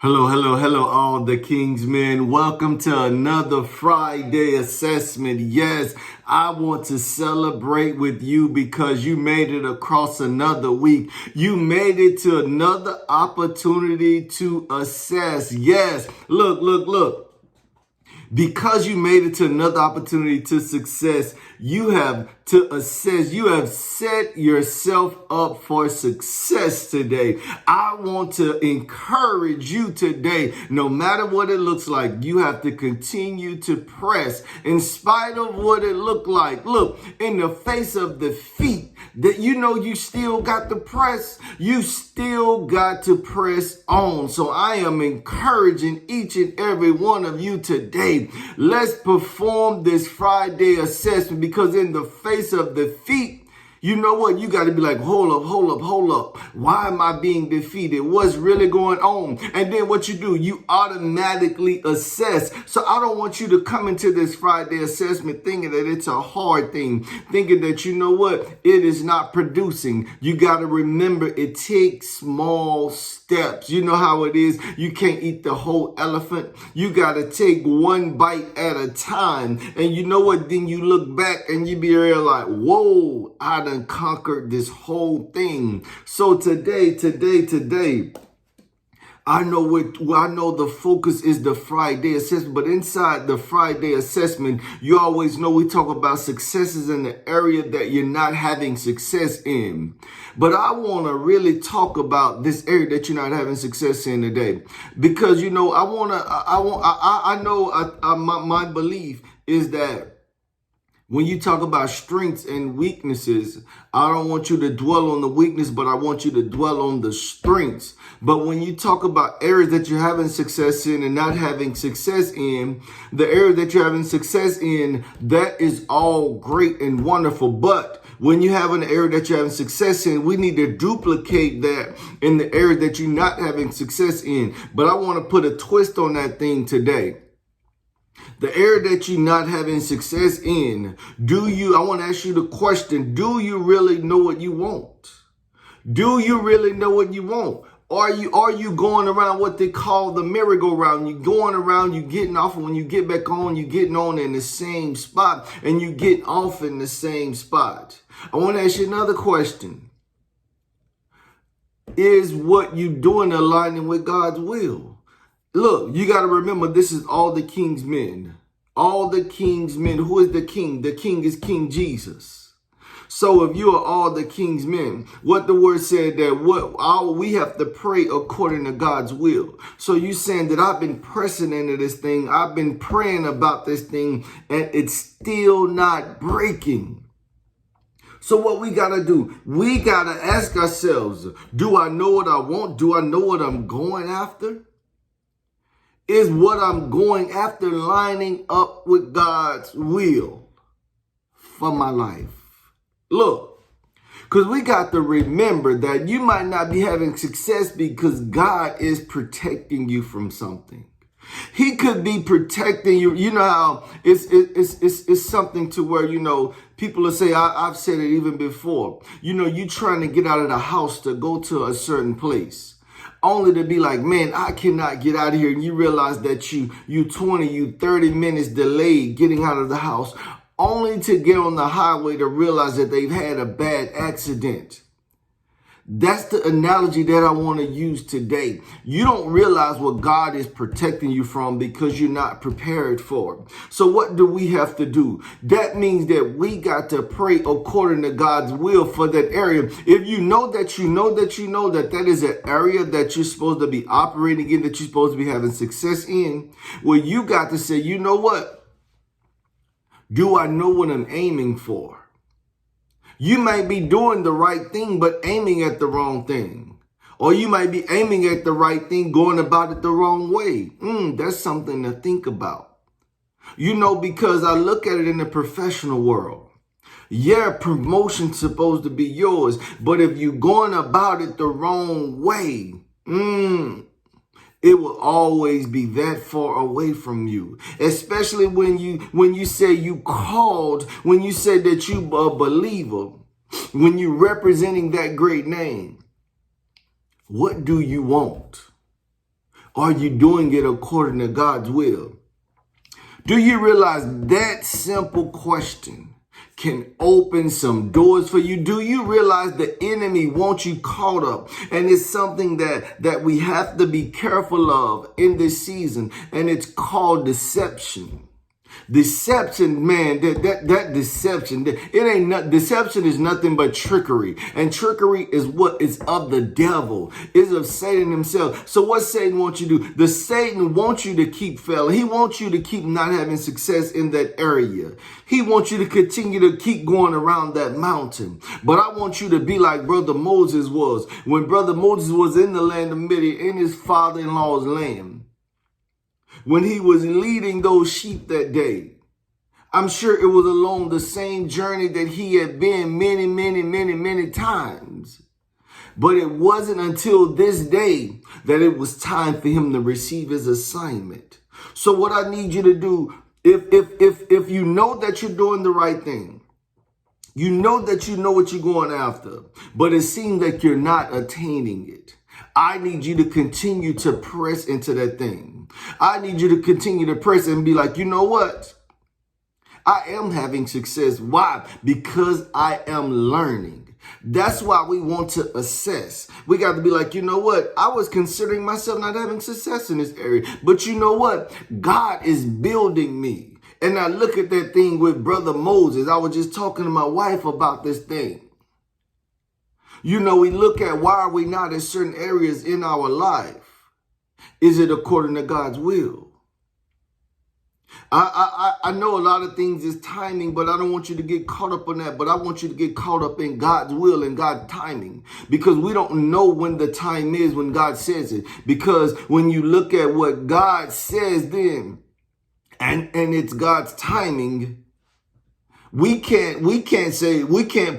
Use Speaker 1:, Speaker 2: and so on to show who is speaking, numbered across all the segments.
Speaker 1: Hello, hello, hello, all the Kingsmen. Welcome to another Friday assessment. Yes, I want to celebrate with you because you made it across another week. You made it to another opportunity to assess. Yes, look. Because you made it to another opportunity to success, you have to assess. You have set yourself up for success today. I want to encourage you today, no matter what it looks like, you have to continue to press in spite of what it looked like. Look, in the face of defeat, that you still got to press. You still got to press on. So I am encouraging each and every one of you today. Let's perform this Friday assessment because in the face of defeat, you know what? You got to be like, hold up. Why am I being defeated? What's really going on? And then what you do, you automatically assess. So I don't want you to come into this Friday assessment thinking that it's a hard thing, thinking that, you know what, it is not producing. You got to remember it takes small steps. You know how it is. You can't eat the whole elephant. You got to take one bite at a time. And you know what? Then you look back and you be real like, whoa, I done conquered this whole thing. So today, I know the focus is the Friday assessment, but inside the Friday assessment, you always know we talk about successes in the area that you're not having success in. But I want to really talk about this area that you're not having success in today, because my belief is that when you talk about strengths and weaknesses, I don't want you to dwell on the weakness, but I want you to dwell on the strengths. But when you talk about areas that you're having success in and not having success in, the area that you're having success in, that is all great and wonderful. But when you have an area that you're having success in, we need to duplicate that in the area that you're not having success in. But I want to put a twist on that thing today. The area that you're not having success in, I want to ask you the question, do you really know what you want? Do you really know what you want? Are you going around what they call the merry-go-round? You're going around, you're getting off, and when you get back on, you're getting on in the same spot, and you get off in the same spot. I want to ask you another question. Is what you're doing aligning with God's will? Look, you got to remember, this is all the King's men. All the King's men. Who is the king? The king is King Jesus. So if you are all the King's men, what the word said that we have to pray according to God's will. So you saying that I've been pressing into this thing. I've been praying about this thing and it's still not breaking. So what we got to do, we got to ask ourselves, do I know what I want? Do I know what I'm going after? Is what I'm going after lining up with God's will for my life? Look, because we got to remember that you might not be having success because God is protecting you from something. He could be protecting you. You know how it's something to where, people will say, I've said it even before, you trying to get out of the house to go to a certain place, only to be like, man, I cannot get out of here. And you realize that you 30 minutes delayed getting out of the house, only to get on the highway to realize that they've had a bad accident. That's the analogy that I want to use today. You don't realize what God is protecting you from because you're not prepared for it. So what do we have to do? That means that we got to pray according to God's will for that area. If you know that that is an area that you're supposed to be operating in, that you're supposed to be having success in, well, you got to say, you know what? Do I know what I'm aiming for? You might be doing the right thing, but aiming at the wrong thing. Or you might be aiming at the right thing, going about it the wrong way. That's something to think about. Because I look at it in the professional world. Yeah, promotion's supposed to be yours, but if you're going about it the wrong way, it will always be that far away from you. Especially when you say you called, when you say that you a believer, when you're representing that great name. What do you want? Are you doing it according to God's will? Do you realize that simple question can open some doors for you? Do you realize the enemy wants you caught up? And it's something that we have to be careful of in this season. And it's called deception. Deception, man, that deception, it ain't not, deception is nothing but trickery. And trickery is what is of the devil, is of Satan himself. So what Satan wants you to do? The Satan wants you to keep failing. He wants you to keep not having success in that area. He wants you to continue to keep going around that mountain. But I want you to be like Brother Moses was. When Brother Moses was in the land of Midian, in his father-in-law's land, when he was leading those sheep that day, I'm sure it was along the same journey that he had been many times. But it wasn't until this day that it was time for him to receive his assignment. So what I need you to do, if you know that you're doing the right thing, you know that you know what you're going after, but it seems like you're not attaining it, I need you to continue to press into that thing. I need you to continue to press and be like, you know what? I am having success. Why? Because I am learning. That's why we want to assess. We got to be like, you know what? I was considering myself not having success in this area. But you know what? God is building me. And I look at that thing with Brother Moses. I was just talking to my wife about this thing. You know, we look at why are we not in certain areas in our life? Is it according to God's will? I know a lot of things is timing, but I don't want you to get caught up on that. But I want you to get caught up in God's will and God's timing, because we don't know when the time is when God says it. Because when you look at what God says then, and it's God's timing, we can't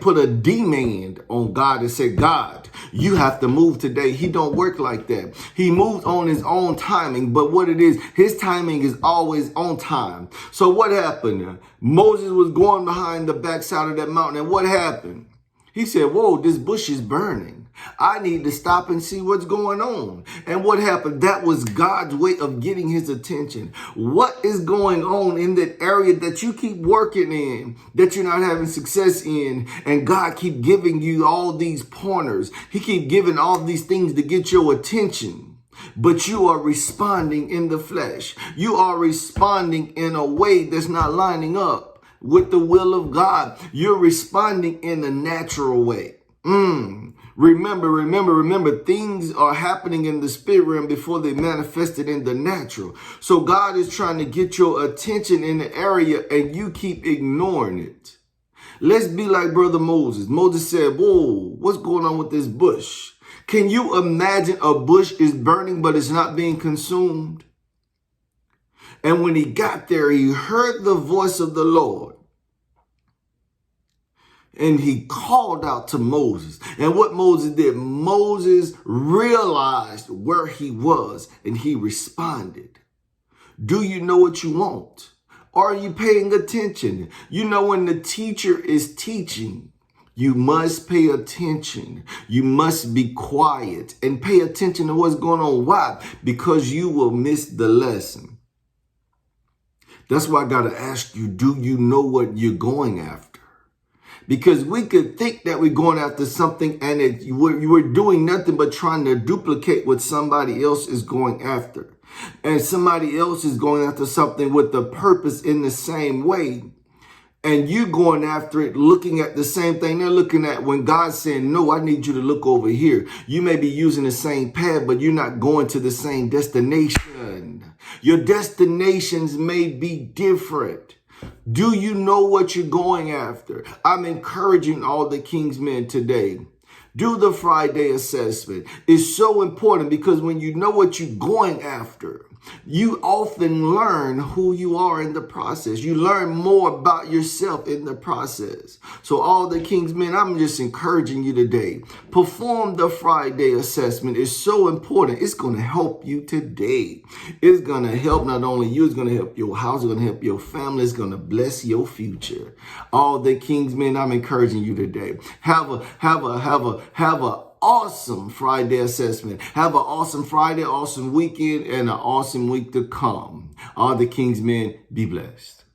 Speaker 1: put a demand on God and say, God, you have to move today. He don't work like that. He moves on his own timing. But what it is, his timing is always on time. So what happened? Moses was going behind the backside of that mountain. And what happened? He said, whoa, this bush is burning. I need to stop and see what's going on. And what happened? That was God's way of getting his attention. What is going on in that area that you keep working in, that you're not having success in, and God keep giving you all these pointers. He keep giving all these things to get your attention. But you are responding in the flesh. You are responding in a way that's not lining up with the will of God. You're responding in a natural way. Remember, things are happening in the spirit realm before they manifested in the natural. So God is trying to get your attention in the area and you keep ignoring it. Let's be like Brother Moses. Moses said, whoa, what's going on with this bush? Can you imagine a bush is burning, but it's not being consumed? And when he got there, he heard the voice of the Lord. And he called out to Moses. And what Moses did, Moses realized where he was and he responded. Do you know what you want? Are you paying attention? You know, when the teacher is teaching, you must pay attention. You must be quiet and pay attention to what's going on. Why? Because you will miss the lesson. That's why I got to ask you, do you know what you're going after? Because we could think that we're going after something and we're doing nothing but trying to duplicate what somebody else is going after. And somebody else is going after something with the purpose in the same way. And you going after it, looking at the same thing they're looking at, when God's saying, no, I need you to look over here. You may be using the same path, but you're not going to the same destination. Your destinations may be different. Do you know what you're going after? I'm encouraging all the King's men today. Do the Friday assessment. It's so important because when you know what you're going after, you often learn who you are in the process. You learn more about yourself in the process. So all the King's men, I'm just encouraging you today. Perform the Friday assessment. It's so important. It's going to help you today. It's going to help not only you, it's going to help your house, it's going to help your family, it's going to bless your future. All the King's men, I'm encouraging you today. Have a awesome Friday assessment. Have an awesome Friday, awesome weekend, and an awesome week to come. All the King's men, be blessed.